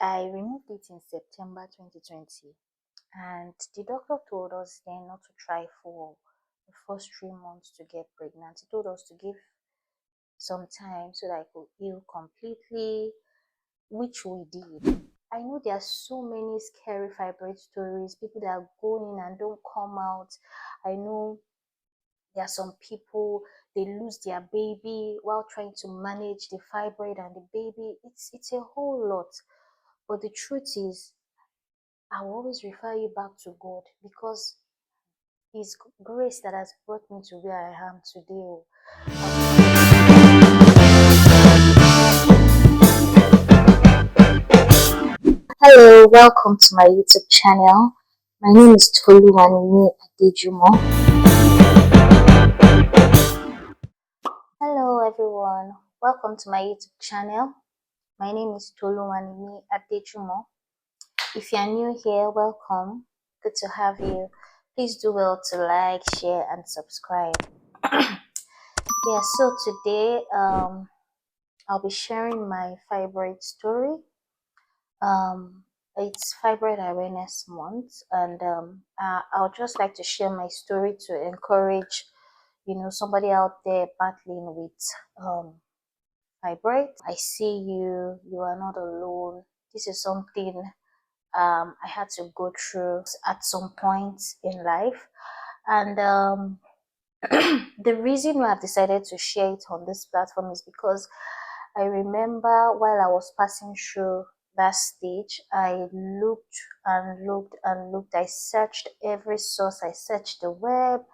I removed it in September 2020, and the doctor told us then not to try for the first 3 months to get pregnant. He told us to give some time so that I could heal completely, which we did. I know there are so many scary fibroid stories, people that are going and don't come out. I know there are some people, they lose their baby while trying to manage the fibroid and the baby. It's a whole lot. But the truth is, I will always refer you back to God because His grace that has brought me to where I am today. Hello, welcome to my YouTube channel. My name is Toluwanimi Adejumo. Hello everyone, welcome to my YouTube channel. My name is Toluwanimi Adejumo. If you are new here, welcome. Good to have you. Please do well to like, share, and subscribe. Yeah, so today I'll be sharing my fibroid story. It's Fibroid Awareness Month, and I'll just like to share my story to encourage, somebody out there battling with fibroid. I see you. You are not alone. This is something I had to go through at some point in life, and the reason why I've decided to share it on this platform is because I remember while I was passing through that stage, I looked and looked and looked. I searched every source, I searched the web.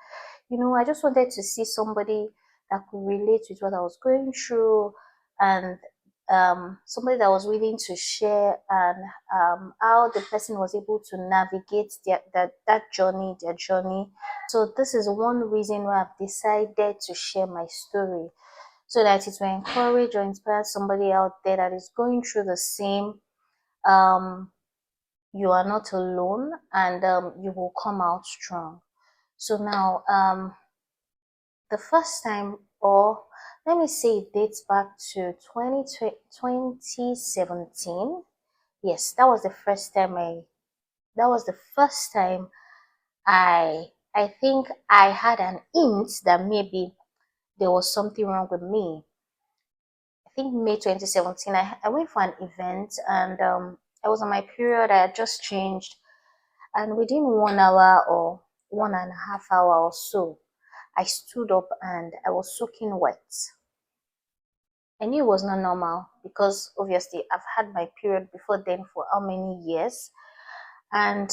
I just wanted to see somebody that could relate with what I was going through, and somebody that was willing to share and how the person was able to navigate that journey, their journey. So this is one reason why I've decided to share my story, so that it will encourage or inspire somebody out there that is going through the same. You are not alone, and you will come out strong. So now, the first time, or let me say it dates back to 2017. Yes, that was the first time I think I had an hint that maybe there was something wrong with me. I think May 2017, I went for an event, and I was on my period. I had just changed, and within 1 hour or 1.5 hours or so, I stood up and I was soaking wet. I knew it was not normal because obviously I've had my period before then for how many years, and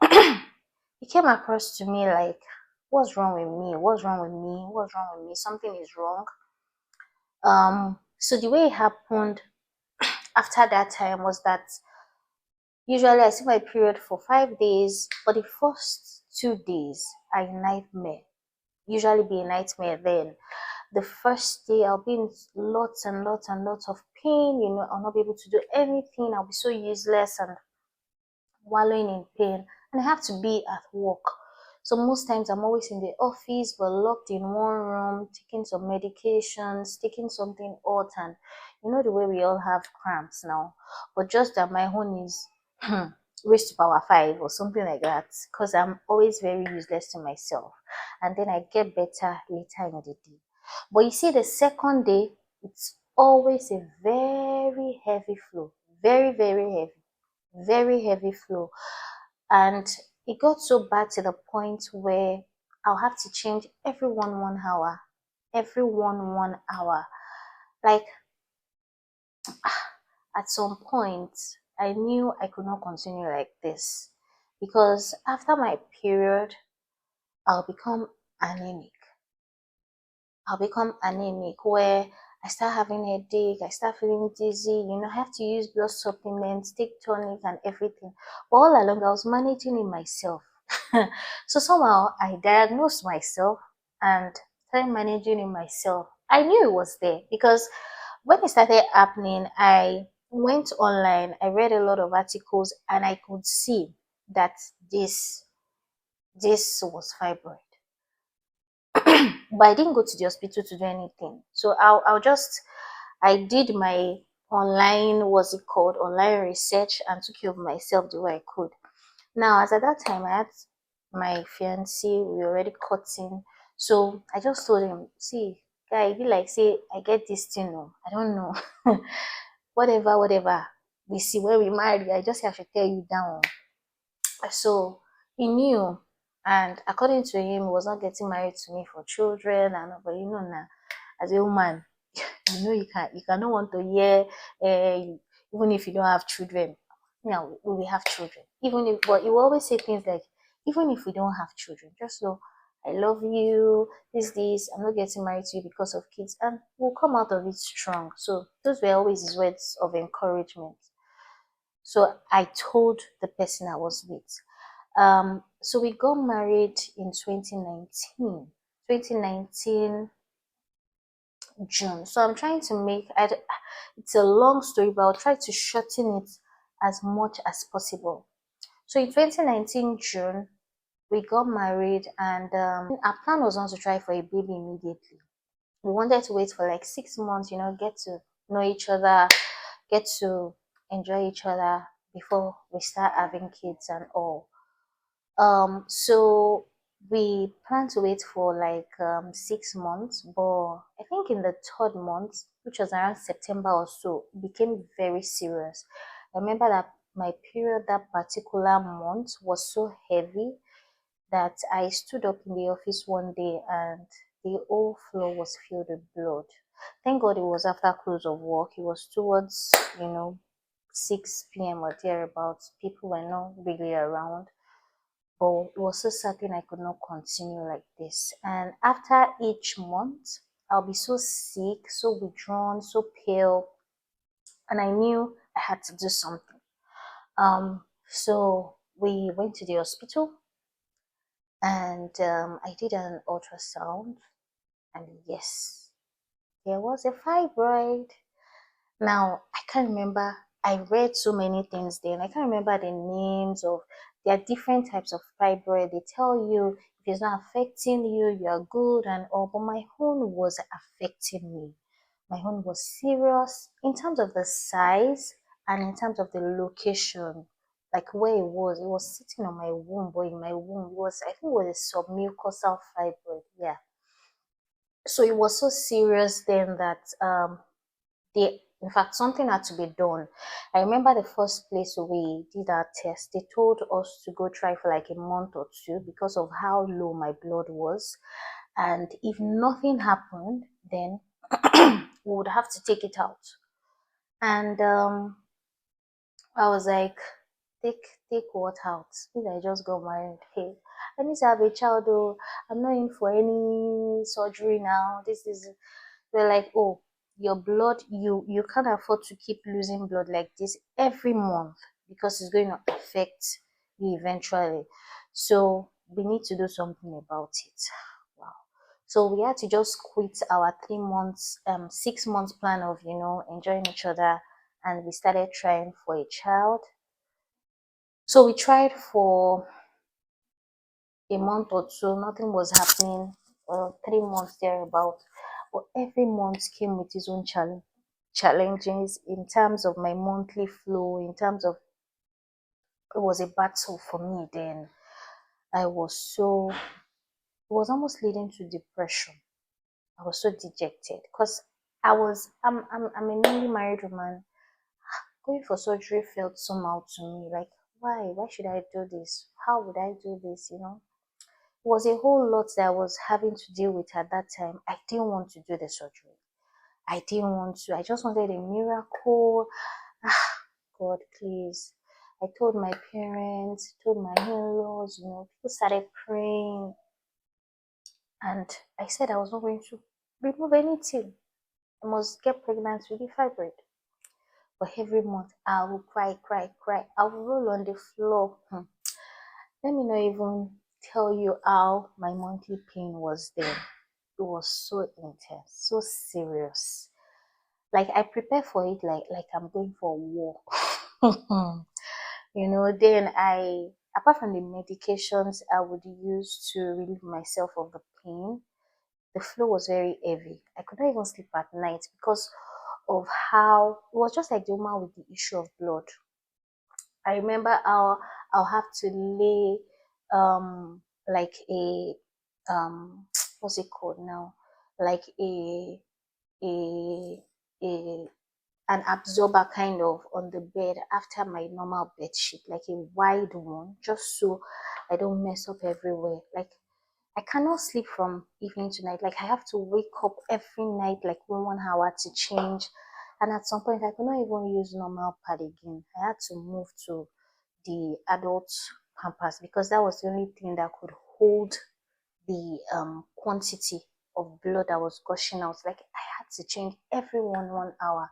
it came across to me like, what's wrong with me? What's wrong with me? What's wrong with me? Something is wrong. So the way it happened after that time was that usually I see my period for 5 days, but the first 2 days are a nightmare. Usually be a nightmare then. The first day I'll be in lots and lots and lots of pain, I'll not be able to do anything. I'll be so useless and wallowing in pain, and I have to be at work. So most times I'm always in the office, but locked in one room, taking some medications, taking something hot, and the way we all have cramps now. But just that my own is raised to power 5 or something like that, because I'm always very useless to myself. And then I get better later in the day. But you see, the second day, it's always a very heavy flow. Very, very heavy. Very heavy flow. And it got so bad to the point where I'll have to change every 1 hour. Every 1 hour. Like, at some point, I knew I could not continue like this, because after my period, I'll become anemic. I'll become anemic where I start having a headache, I start feeling dizzy, I have to use blood supplements, take tonic and everything. But all along, I was managing it myself. So somehow I diagnosed myself and started managing it myself. I knew it was there because when it started happening, I went online, I read a lot of articles, and I could see that this was fibroid. But I didn't go to the hospital to do anything. So I did my online, what's it called, online research, and took care of myself the way I could. Now, as at that time, I had my fiance, we were already cutting. So I just told him, see, guy, it be like, say, I get this thing, oh, I don't know. Whatever, whatever. We see when we marry, I just have to tell you down. So he knew, and according to him, he was not getting married to me for children. And but you know now, as a woman, you know you cannot want to hear, even if you don't have children. Yeah, we will have children. Even if, but you always say things like, even if we don't have children, just know I love you. This, I'm not getting married to you because of kids, and we'll come out of it strong. So those were always his words of encouragement. So I told the person I was with. So we got married in 2019. 2019 June. So I'm trying to it's a long story, but I'll try to shorten it as much as possible. So in 2019 June, we got married, and our plan was not to try for a baby immediately. We wanted to wait for like 6 months, get to know each other, get to enjoy each other before we start having kids and all. So we plan to wait for like 6 months, but I think in the third month, which was around September or so, it became very serious. I remember that my period that particular month was so heavy that I stood up in the office one day and the whole floor was filled with blood. Thank God it was after close of work. It was towards, 6 p.m. or thereabouts. People were not really around, but it was so certain I could not continue like this. And after each month, I'll be so sick, so withdrawn, so pale, and I knew I had to do something. So we went to the hospital, and I did an ultrasound, and yes, there was a fibroid. Now, I can't remember. I read so many things then. I can't remember the names of. There are different types of fibroid. They tell you if it's not affecting you, you are good and all. But my own was affecting me. My own was serious in terms of the size and in terms of the location, like where it was. It was sitting on my womb, or in my womb. It was, I think, it was a submucosal fibroid. Yeah. So it was so serious then that in fact, something had to be done. I remember the first place we did our test, they told us to go try for like a month or two because of how low my blood was. And if nothing happened, then we would have to take it out. And I was like, take what out? If I just got married, hey, I need to have a child, though. I'm not in for any surgery now. This is, they're like, oh, your blood, you can't afford to keep losing blood like this every month because it's going to affect you eventually. So we need to do something about it. Wow. So we had to just quit our 3 months, 6 months plan of, enjoying each other, and we started trying for a child. So we tried for a month or two, nothing was happening, 3 months thereabout. But every month came with its own challenges in terms of my monthly flow, in terms of, it was a battle for me then. I was so, it was almost leading to depression. I was so dejected because I'm a newly married woman. Going for surgery felt somehow to me like, why should I do this? How would I do this? Was a whole lot that I was having to deal with at that time. I didn't want to do the surgery. I didn't want to. I just wanted a miracle. Ah, God, please. I told my parents, told my in-laws, people started praying. And I said I was not going to remove anything. I must get pregnant with the fibroid. But every month I will cry, cry, cry. I will roll on the floor. Let me not even tell you how my monthly pain was then. It was so intense, so serious. Like I prepare for it like I'm going for a war. Then apart from the medications I would use to relieve myself of the pain, the flow was very heavy. I could not even sleep at night because of how it was just like the woman with the issue of blood. I remember I'll have to lay like a what's it called now? Like a a an absorber kind of on the bed after my normal bed sheet, like a wide one, just so I don't mess up everywhere. Like I cannot sleep from evening to night. Like I have to wake up every night, like 1 hour to change. And at some point, I could not even use normal pad again. I had to move to the adult pampers because that was the only thing that could hold the quantity of blood that was gushing out. Like I had to change every 1 hour.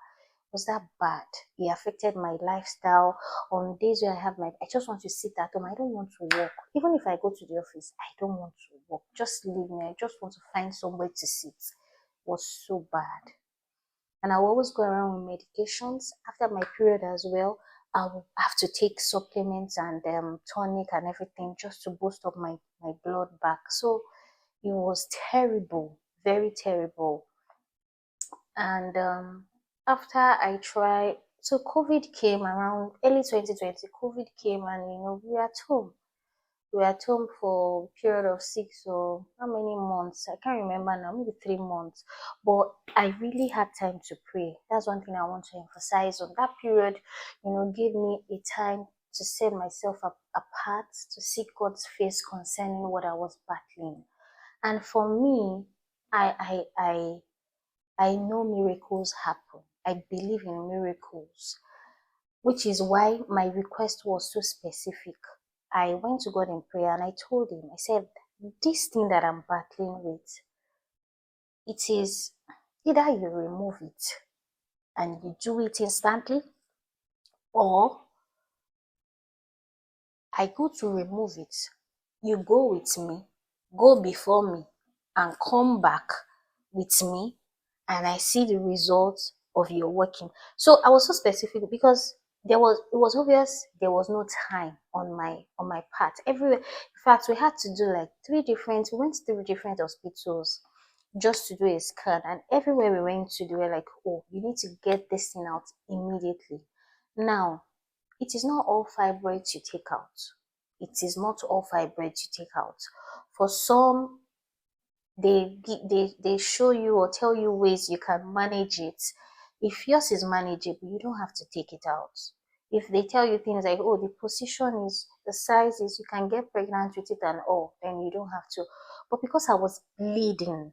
Was that bad? It affected my lifestyle. On days where I just want to sit at home. I don't want to work. Even if I go to the office, I don't want to work. Just leave me. I just want to find somewhere to sit. It was so bad. And I will always go around with medications. After my period as well, I will have to take supplements and tonic and everything just to boost up my blood back. So it was terrible, very terrible. And after I tried, so COVID came around early 2020. COVID came, and we were at home. We were at home for a period of 6 or how many months? I can't remember now, maybe 3 months. But I really had time to pray. That's one thing I want to emphasize on. That period, gave me a time to set myself apart, to seek God's face concerning what I was battling. And for me, I know miracles happen. I believe in miracles, which is why my request was so specific. I went to God in prayer and I told him, I said, this thing that I'm battling with, it is either you remove it and you do it instantly, or I go to remove it. You go with me, go before me, and come back with me, and I see the results of your working. So I was so specific because it was obvious there was no time on my part. Everywhere. In fact, we had to do like we went to 3 different hospitals just to do a scan, and everywhere we went to, they were like, oh, you need to get this thing out immediately. Now, it is not all fibroids you take out. It is not all fibroids you take out. For some, they show you or tell you ways you can manage it. If yours is manageable, you don't have to take it out. If they tell you things like, oh, the position is, the size is, you can get pregnant with it and all, then you don't have to. But because I was bleeding,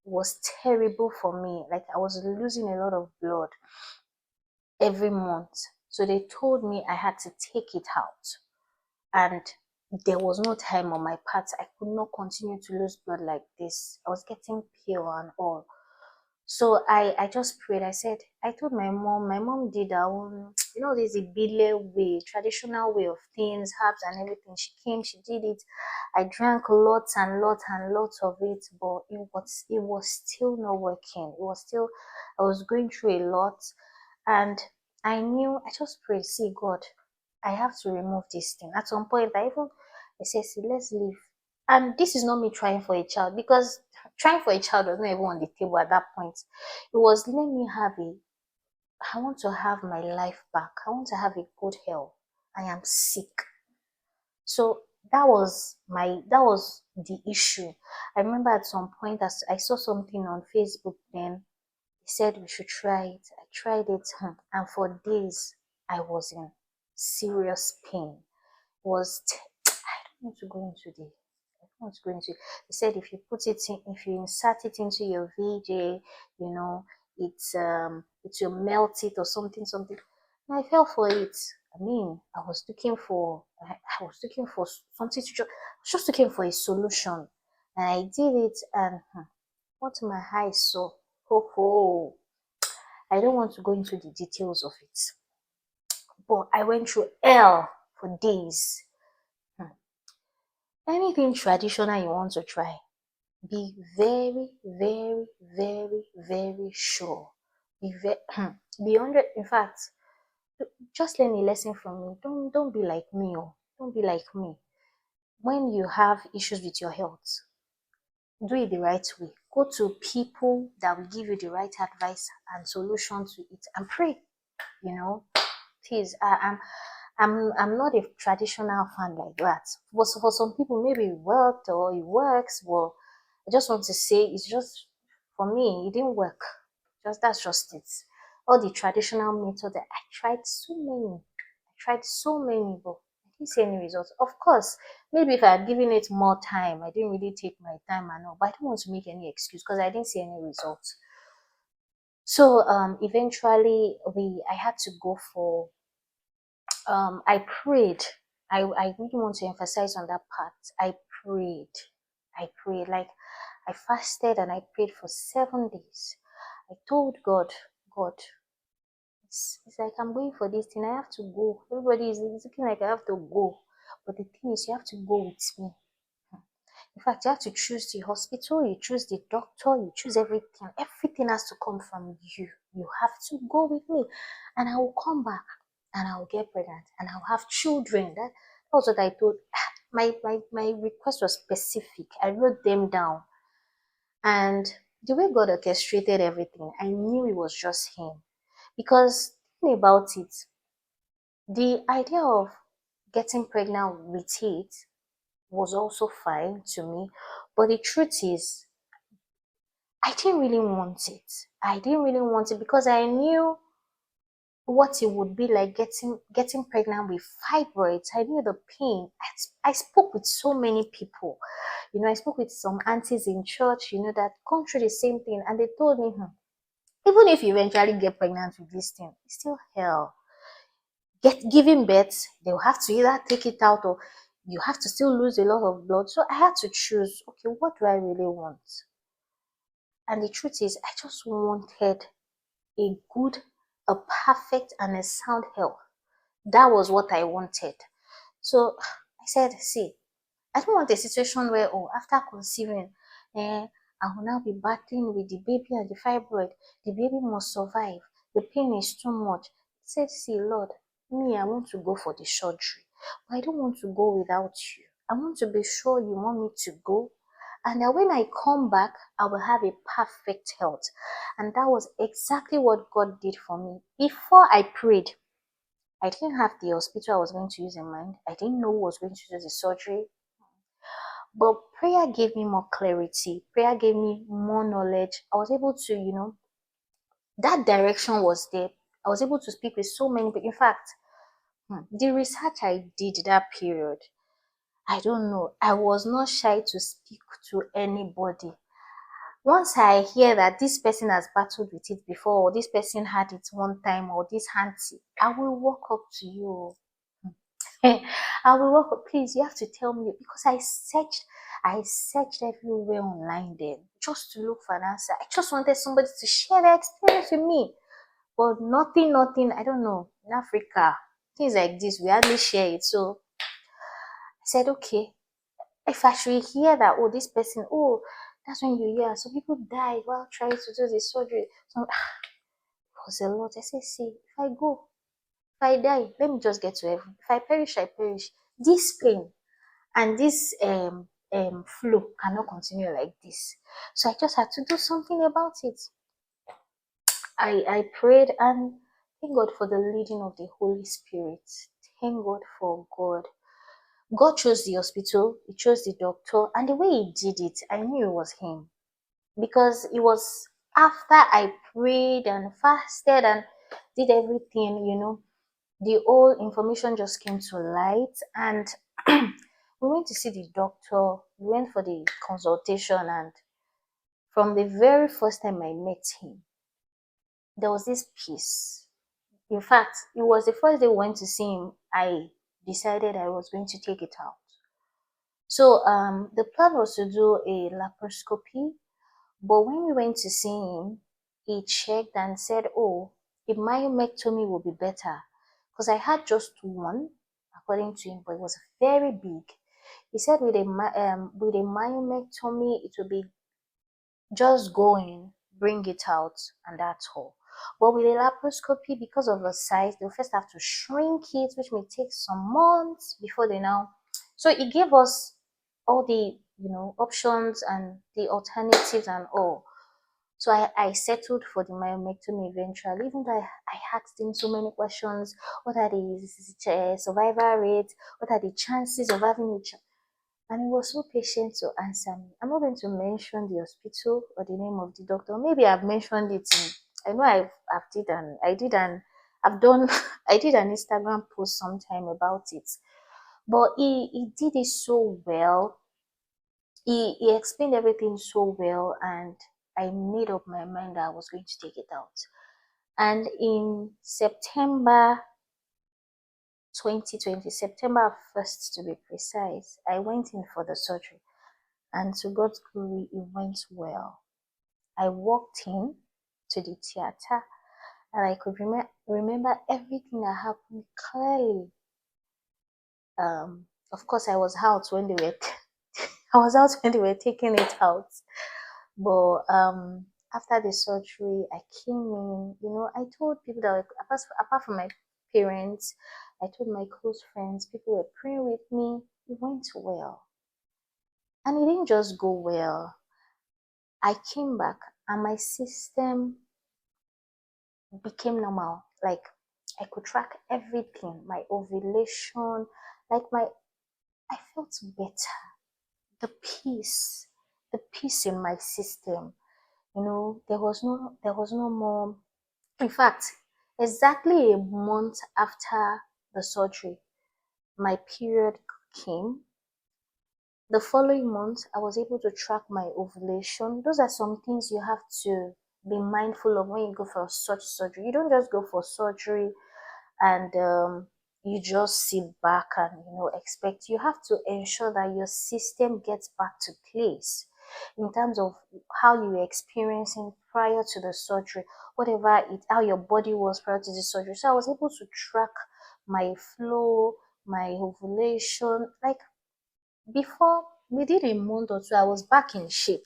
it was terrible for me. Like I was losing a lot of blood every month. So they told me I had to take it out. And there was no time on my part. I could not continue to lose blood like this. I was getting pale and all. So I just prayed. I told my mom did her own, there's a Bile way, traditional way of things, herbs and everything. She came, she did it. I drank lots and lots and lots of it, but it was still not working. It was still, I was going through a lot. And I just prayed, see God, I have to remove this thing. At some point, I said, see, let's leave. And this is not me trying for a child, because trying for a child was not even on the table at that point. It was, let me I want to have my life back. I want to have a good health. I am sick. So that was the issue. I remember at some point as I saw something on Facebook then, he said we should try it. I tried it, and for days I was in serious pain. I don't want to go into the. I don't want to go into. He said if you insert it into your VJ, it will melt it or something something. And I fell for it. I mean, I was looking for something to just, I was just looking for a solution, and I did it, and what my eyes saw. Ho. I don't want to go into the details of it, but I went through hell for days. Anything traditional you want to try, be very, very, very, very sure. Be very, be 100. In fact, just learn a lesson from me. Don't be like me. Oh, don't be like me. When you have issues with your health, do it the right way. Go to people that will give you the right advice and solution to it, and pray. You know, please. I'm not a traditional fan like that. But for some people, maybe it worked or it works. Well, I just want to say it's just, for me, it didn't work. Just that's just it. All the traditional methods, I tried so many. I tried so many, but I didn't see any results. Of course, maybe if I had given it more time, I didn't really take my time and all. But I don't want to make any excuse because I didn't see any results. So eventually I had to go for I prayed. I really want to emphasize on that part. Prayed. I prayed. Like, I fasted and I prayed for 7 days. I told God, God, it's like I'm going for this thing. I have to go. Everybody is looking like I have to go. But the thing is, you have to go with me. In fact, you have to choose the hospital, you choose the doctor, you choose everything. Everything has to come from you. You have to go with me. And I will come back and I will get pregnant and I'll have children. That was what I told. My request was specific. I wrote them down. And the way God orchestrated everything, I knew it was just Him. Because think about it, the idea of getting pregnant with it was also fine to me. But the truth is, I didn't really want it. I didn't really want it because I knew what it would be like getting pregnant with fibroids. I knew the pain. I spoke with so many people. I spoke with some aunties in church, that gone through the same thing, and they told me, even if you eventually get pregnant with this thing, it's still hell. Giving birth, they'll have to either take it out or you have to still lose a lot of blood. So I had to choose, okay, what do I really want? And the truth is, I just wanted a good, a perfect, and a sound health. That was what I wanted. So I said, see, I don't want a situation where, oh, after conceiving, I will now be battling with the baby and the fibroid. The baby must survive. The pain is too much. I said, see, Lord, me, I want to go for the surgery, but I don't want to go without you. I want to be sure you want me to go, and that when I come back, I will have a perfect health. And that was exactly what God did for me. Before I prayed, I didn't have the hospital I was going to use in mind. I didn't know who was going to do the surgery. But prayer gave me more clarity. Prayer gave me more knowledge. I was able to, that direction was there. I was able to speak with so many people. In fact, the research I did that period, I don't know. I was not shy to speak to anybody. Once I hear that this person has battled with it before, or this person had it one time, or this auntie, I will walk up to you. I will walk up. Please, you have to tell me, because I searched everywhere online then just to look for an answer. I just wanted somebody to share their experience with me. But nothing, I don't know. In Africa, things like this, we hardly share it. So I said, okay, if I should hear that, oh, this person, oh, that's when you hear some people die while trying to do the surgery. So it was a lot. I said, see, if I go, if I die, let me just get to heaven. If I perish, I perish. This pain and this flow cannot continue like this. So I just had to do something about it. I prayed, and thank God for the leading of the Holy Spirit. Thank God for God. God chose the hospital, He chose the doctor, and the way He did it, I knew it was Him. Because it was after I prayed and fasted and did everything, the whole information just came to light. And we went to see the doctor, we went for the consultation, and from the very first time I met him, there was this peace. In fact, it was the first day we went to see him, I decided I was going to take it out. So the plan was to do a laparoscopy, but when we went to see him, he checked and said, oh, a myomectomy will be better. Because I had just one, according to him, but it was very big. He said with a myomectomy, it will be just go in, bring it out, and that's all. But with a laparoscopy, because of the size, they'll first have to shrink it, which may take some months before they now. So it gave us all the options and the alternatives and all. So I settled for the myomectomy eventually, even though I asked him so many questions. What are the survival rates? What are the chances of having a child? And he was so patient to answer me. I'm not going to mention the hospital or the name of the doctor. Maybe I've mentioned it in, I know I've done, I did an Instagram post sometime about it. But he did it so well. He explained everything so well, and I made up my mind that I was going to take it out. And in September 2020, September 1st to be precise, I went in for the surgery. And to God's glory, it went well. I walked in to the theater and I could remember everything that happened clearly. Of course, I was out when they were I was out when they were taking it out. But after the surgery, I came in. I told people that apart from my parents, I told my close friends. People were praying with me. It went well, and it didn't just go well. I came back, and my system became normal. Like I could track everything, my ovulation, like I felt better. The peace, the peace in my system. There was no more. In fact, exactly a month after the surgery, my period came. The following month, I was able to track my ovulation. Those are some things you have to be mindful of when you go for such surgery. You don't just go for surgery and you just sit back and expect. You have to ensure that your system gets back to place in terms of how you were experiencing prior to the surgery, how your body was prior to the surgery. So I was able to track my flow, my ovulation. Like before, within a month or two, I was back in shape.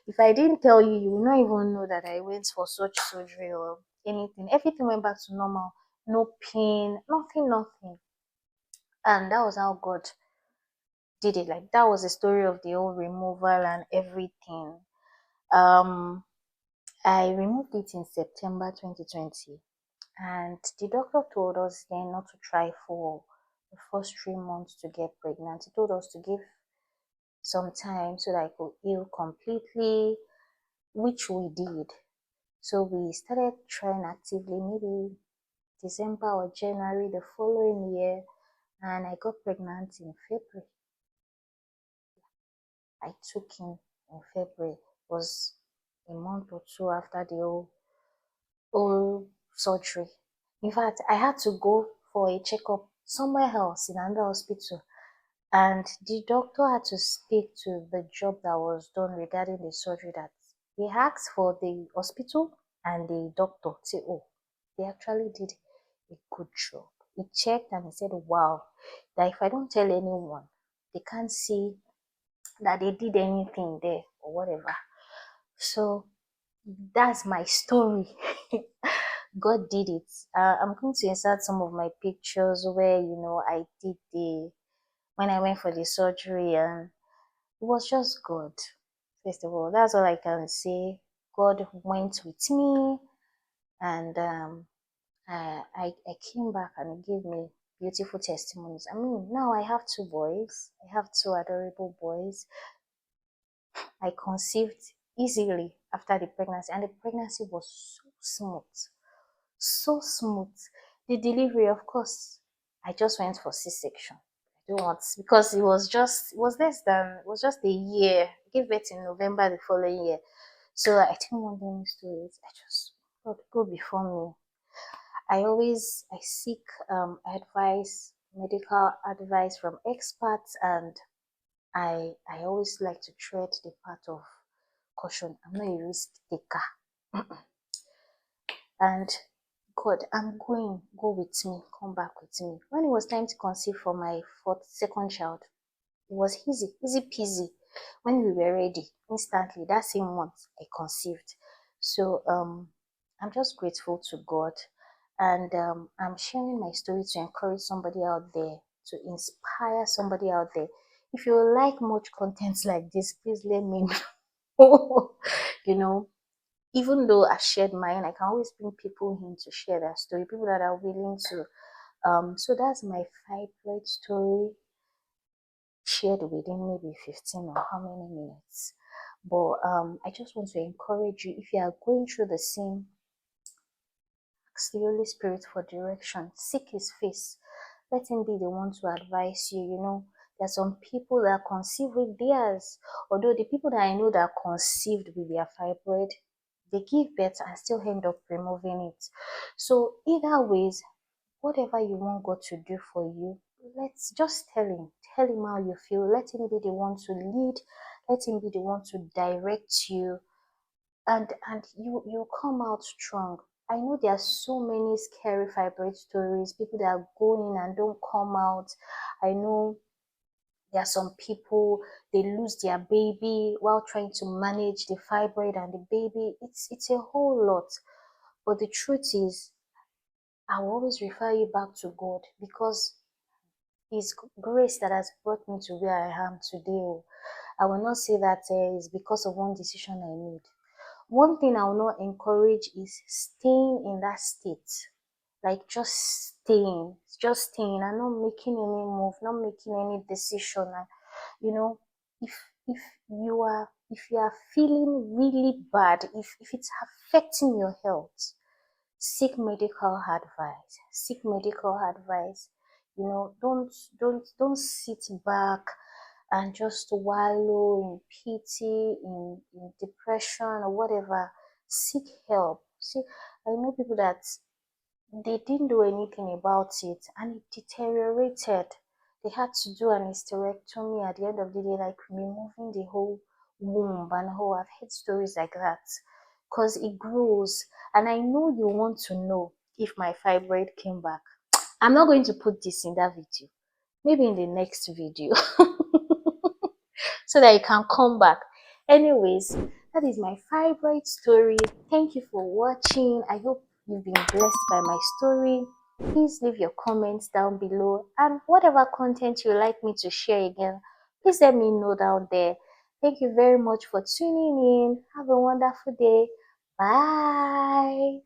If I didn't tell you, you would not even know that I went for such surgery or anything. Everything went back to normal. No pain, nothing, nothing. And that was how God did it. Like that was the story of the whole removal and everything. Um, I removed it in September 2020, and the doctor told us then not to try for the first 3 months to get pregnant. He told us to give some time so that I could heal completely, which we did. So we started trying actively, maybe December or January the following year, and I got pregnant in February. I took him in February. It was a month or two after the whole surgery. In fact, I had to go for a checkup somewhere else in another hospital, and the doctor had to speak to the job that was done regarding the surgery. That he asked for the hospital and the doctor say, oh, they actually did a good job. He checked and he said, wow, that if I don't tell anyone, they can't see that they did anything there or whatever. So that's my story. God did it. I'm going to insert some of my pictures where I did the when I went for the surgery, and it was just God. First of all, that's all I can say. God went with me, and I came back and he gave me beautiful testimonies. I mean, now I have two boys. I have two adorable boys. I conceived easily after the pregnancy, and the pregnancy was so smooth, so smooth. The delivery, of course, I just went for C-section. I don't want because it was just a year. I gave birth in November the following year, so I didn't want any stories. I just God go before me. I seek medical advice from experts, and I always like to tread the path of caution. I'm not a risk taker. And God, I'm going, go with me, come back with me. When it was time to conceive for my second child, it was easy, easy peasy. When we were ready, instantly, that same month, I conceived. So I'm just grateful to God. And I'm sharing my story to encourage somebody out there, to inspire somebody out there. If you like much content like this, please let me know. you know, even though I shared mine, I can always bring people in to share their story, people that are willing to. So that's my fibroid story, shared within maybe 15 or how many minutes. But I just want to encourage you, if you are going through the same, ask the Holy Spirit for direction, seek His face, let Him be the one to advise you. There are some people that conceive with theirs, although the people that I know that conceived with their fibroid, they give birth and still end up removing it. So either ways, whatever you want God to do for you, let's just tell him how you feel. Let him be the one to lead, let him be the one to direct you, and you come out strong. I know there are so many scary fibroid stories, people that are going and don't come out. I know there are some people, they lose their baby while trying to manage the fibroid and the baby. It's a whole lot. But the truth is, I will always refer you back to God, because His grace that has brought me to where I am today. I will not say that it's because of one decision I made. One thing I will not encourage is staying in that state. Like just staying and not making any move, not making any decision. And, you know, if if you are feeling really bad, if it's affecting your health, seek medical advice. Don't sit back and just wallow in pity, in depression or whatever. Seek help. See, I know people that they didn't do anything about it and it deteriorated. They had to do an hysterectomy at the end of the day, like removing the whole womb and whole. I've heard stories like that, because it grows. And I know you want to know if my fibroid came back. I'm not going to put this in that video. Maybe in the next video. So that you can come back. Anyways, that is my fibroid story. Thank you for watching. I hope you've been blessed by my story. Please leave your comments down below, and whatever content you like me to share again, please let me know down there. Thank you very much for tuning in. Have a wonderful day. Bye.